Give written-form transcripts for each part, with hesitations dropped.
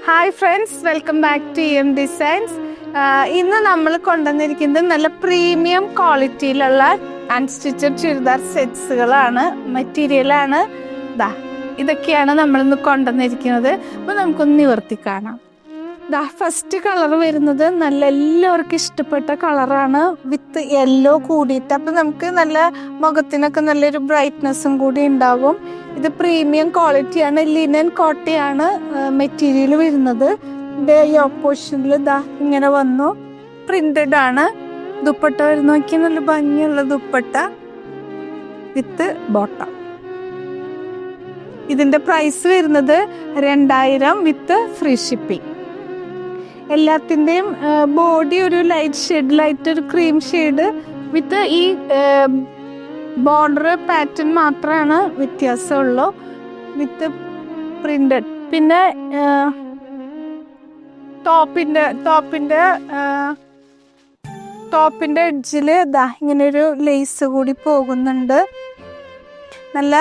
Hi friends, welcome back to EM designs. ഇന്ന് നമ്മൾ കൊണ്ടുവന്നിരിക്കുന്നത് നല്ല പ്രീമിയം ക്വാളിറ്റിയിലുള്ള അൺസ്റ്റിച്ചഡ് ചുരിദാർ സെറ്റ്സുകളാണ്. മെറ്റീരിയലാണ് ഇതൊക്കെയാണ് നമ്മളിന്ന് കൊണ്ടുവന്നിരിക്കുന്നത്. അപ്പോൾ നമുക്കൊന്ന് നിവർത്തി കാണാം. ഫസ്റ്റ് കളർ വരുന്നത് നല്ല എല്ലാവർക്കും ഇഷ്ടപ്പെട്ട കളറാണ്, വിത്ത് യെല്ലോ കൂടിയിട്ട്. അപ്പം നമുക്ക് നല്ല മുഖത്തിനൊക്കെ നല്ലൊരു ബ്രൈറ്റ്നെസ്സും കൂടി ഉണ്ടാകും. ഇത് പ്രീമിയം ക്വാളിറ്റിയാണ്, ലിനൻ കോട്ടയാണ് മെറ്റീരിയൽ വരുന്നത്. ഇതിൻ്റെ യോക്ക് പോർഷനിൽ ഇങ്ങനെ വന്നു, പ്രിന്റഡ് ആണ്. ദുപ്പട്ട വരുന്ന നോക്കി, നല്ല ഭംഗിയുള്ള ദുപ്പട്ട വിത്ത് ബോട്ടം. ഇതിൻ്റെ പ്രൈസ് വരുന്നത് 2000 വിത്ത് ഫ്രീ ഷിപ്പിംഗ്. എല്ലാത്തിൻ്റെയും ബോഡി ഒരു ലൈറ്റ് ഷെയ്ഡ്, ലൈറ്റ് ഒരു ക്രീം ഷെയ്ഡ് വിത്ത് ഈ ബോർഡർ പാറ്റേൺ മാത്രമാണ് വ്യത്യാസമുള്ളൂ, വിത്ത് പ്രിന്റഡ്. പിന്നെ ടോപ്പിൻ്റെ എഡ്ജിൽ ഇങ്ങനെ ഒരു ലേസ് കൂടി പോകുന്നുണ്ട്. നല്ല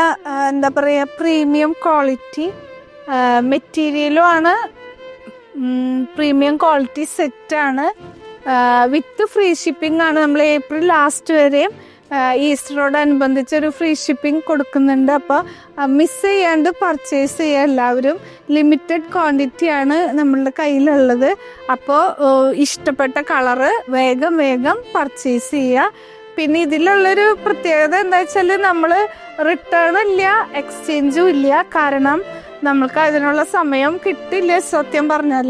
എന്താ പറയുക, പ്രീമിയം ക്വാളിറ്റി മെറ്റീരിയലും ആണ്, പ്രീമിയം ക്വാളിറ്റി സെറ്റാണ്. വിത്ത് ഫ്രീ ഷിപ്പിംഗ് ആണ്. നമ്മൾ ഏപ്രിൽ ലാസ്റ്റ് വരെയും ഈസ്റ്ററോടനുബന്ധിച്ച് ഒരു ഫ്രീ ഷിപ്പിംഗ് കൊടുക്കുന്നുണ്ട്. അപ്പോൾ മിസ് ചെയ്യാണ്ട് പർച്ചേസ് ചെയ്യുക എല്ലാവരും. ലിമിറ്റഡ് ക്വാണ്ടിറ്റിയാണ് നമ്മളുടെ കയ്യിലുള്ളത്. അപ്പോൾ ഇഷ്ടപ്പെട്ട കളറ് വേഗം പർച്ചേസ് ചെയ്യുക. പിന്നെ ഇതിലുള്ളൊരു പ്രത്യേകത എന്താ വെച്ചാൽ, നമ്മൾ റിട്ടേണും ഇല്ല, എക്സ്ചേഞ്ചും ഇല്ല. കാരണം നമ്മൾക്ക് അതിനുള്ള സമയം കിട്ടില്ല സത്യം പറഞ്ഞാൽ.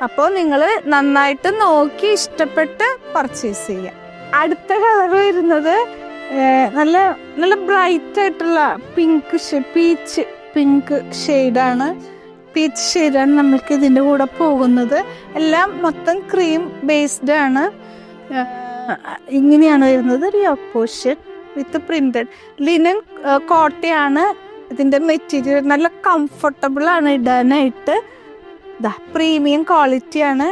അപ്പോൾ നിങ്ങൾ നന്നായിട്ട് നോക്കി ഇഷ്ടപ്പെട്ട് പർച്ചേസ് ചെയ്യുക. അടുത്ത കളർ വരുന്നത് നല്ല നല്ല ബ്രൈറ്റ് ആയിട്ടുള്ള പിങ്ക് ഷെയ്ഡാണ്. പീച്ച് ഷെയ്ഡാണ് നമ്മൾക്ക് ഇതിൻ്റെ കൂടെ പോകുന്നത്. എല്ലാം മൊത്തം ക്രീം ബേസ്ഡ് ആണ്. ഇങ്ങനെയാണ് വരുന്നത്. ഒരു yoke portion with printed linen കോട്ടയാണ് ഇതിൻ്റെ മെറ്റീരിയൽ. നല്ല കംഫർട്ടബിൾ ആണ് ഇടാനായിട്ട്. പ്രീമിയം ക്വാളിറ്റിയാണ്,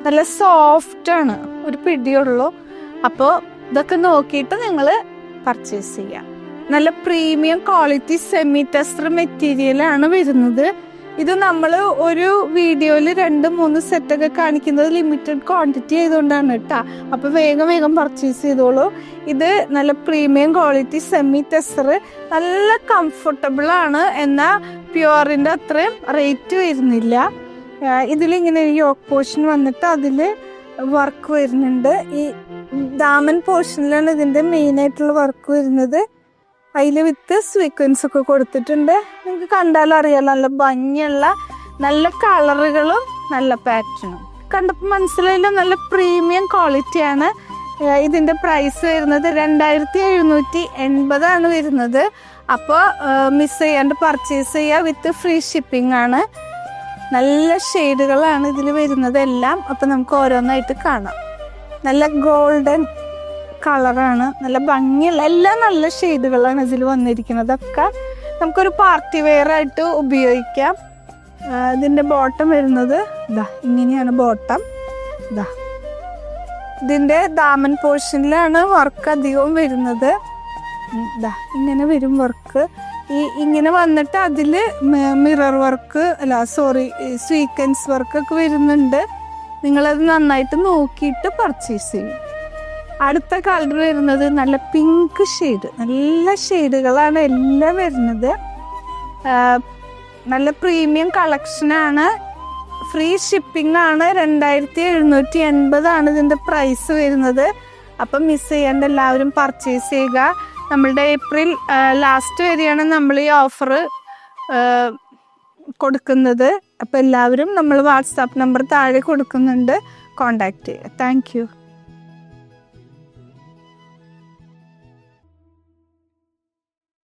നല്ല സോഫ്റ്റ് ആണ്, ഒരു പിടിയുള്ളൂ. അപ്പോൾ ഇതൊക്കെ നോക്കിയിട്ട് നിങ്ങൾ പർച്ചേസ് ചെയ്യാം. നല്ല പ്രീമിയം ക്വാളിറ്റി സെമി ടെസ്റ്റർ മെറ്റീരിയലാണ് വരുന്നത്. ഇത് നമ്മൾ ഒരു വീഡിയോയിൽ 2-3 സെറ്റൊക്കെ കാണിക്കുന്നത് ലിമിറ്റഡ് ക്വാണ്ടിറ്റി ആയതുകൊണ്ടാണ് കേട്ടോ. അപ്പോൾ വേഗം പർച്ചേസ് ചെയ്തോളൂ. ഇത് നല്ല പ്രീമിയം ക്വാളിറ്റി സെമി ടെസ്റ്റർ, നല്ല കംഫർട്ടബിൾ ആണ്. എന്നാൽ പ്യുവറിൻ്റെ അത്രയും റേറ്റ് വരുന്നില്ല. ഇതിലിങ്ങനെ യോക്ക് പോർഷൻ വന്നിട്ട് അതിൽ വർക്ക് വരുന്നുണ്ട്. ഈ ദാമൻ പോർഷനിലാണ് ഇതിൻ്റെ മെയിനായിട്ടുള്ള വർക്ക് വരുന്നത്. അതിൽ വിത്ത് സ്വീക്വൻസ് ഒക്കെ കൊടുത്തിട്ടുണ്ട്. നിങ്ങൾക്ക് കണ്ടാലും അറിയാലോ, നല്ല ഭംഗിയുള്ള നല്ല കളറുകളും നല്ല പാറ്റേണും. കണ്ടപ്പോൾ മനസ്സിലായല്ലോ, നല്ല പ്രീമിയം ക്വാളിറ്റിയാണ്. ഇതിൻ്റെ പ്രൈസ് വരുന്നത് 2780 വരുന്നത്. അപ്പോൾ മിസ് ചെയ്യാണ്ട് പർച്ചേസ് ചെയ്യുക. വിത്ത് ഫ്രീ ഷിപ്പിംഗ് ആണ്. നല്ല ഷെയ്ഡുകളാണ് ഇതിൽ വരുന്നത് എല്ലാം. അപ്പോൾ നമുക്ക് ഓരോന്നായിട്ട് കാണാം. നല്ല ഗോൾഡൻ കളറാണ്, നല്ല ഭംഗിയുള്ള എല്ലാം നല്ല ഷെയ്ഡുകളാണ് ഇതിൽ വന്നിരിക്കുന്നതൊക്കെ. നമുക്കൊരു പാർട്ടി വെയർ ആയിട്ട് ഉപയോഗിക്കാം. ഇതിൻ്റെ ബോട്ടം വരുന്നത് ഇങ്ങനെയാണ്. ബോട്ടം ഇതിൻ്റെ ദാമൻ പോർഷനിലാണ് വർക്ക് അധികവും വരുന്നത്. ഇങ്ങനെ വരും വർക്ക്. ഇങ്ങനെ വന്നിട്ട് അതിൽ മിറർ വർക്ക് സ്വീക്വൻസ് വർക്കൊക്കെ വരുന്നുണ്ട്. നിങ്ങളത് നന്നായിട്ട് നോക്കിയിട്ട് പർച്ചേസ് ചെയ്യും. അടുത്ത കളർ വരുന്നത് നല്ല പിങ്ക് ഷെയ്ഡ്, നല്ല ഷെയ്ഡുകളാണ് എല്ലാം വരുന്നത്. നല്ല പ്രീമിയം കളക്ഷനാണ്. ഫ്രീ ഷിപ്പിംഗ് ആണ്. 2780 ഇതിൻ്റെ പ്രൈസ് വരുന്നത്. അപ്പം മിസ് ചെയ്യാണ്ട് എല്ലാവരും പർച്ചേസ് ചെയ്യുക. നമ്മളുടെ ഏപ്രിൽ ലാസ്റ്റ് വരെയാണ് നമ്മൾ ഈ ഓഫർ കൊടുക്കുന്നത്. അപ്പോൾ എല്ലാവരും നമ്മൾ വാട്സാപ്പ് നമ്പർ താഴെ കൊടുക്കുന്നുണ്ട്, കോണ്ടാക്ട് ചെയ്യുക. Thank you.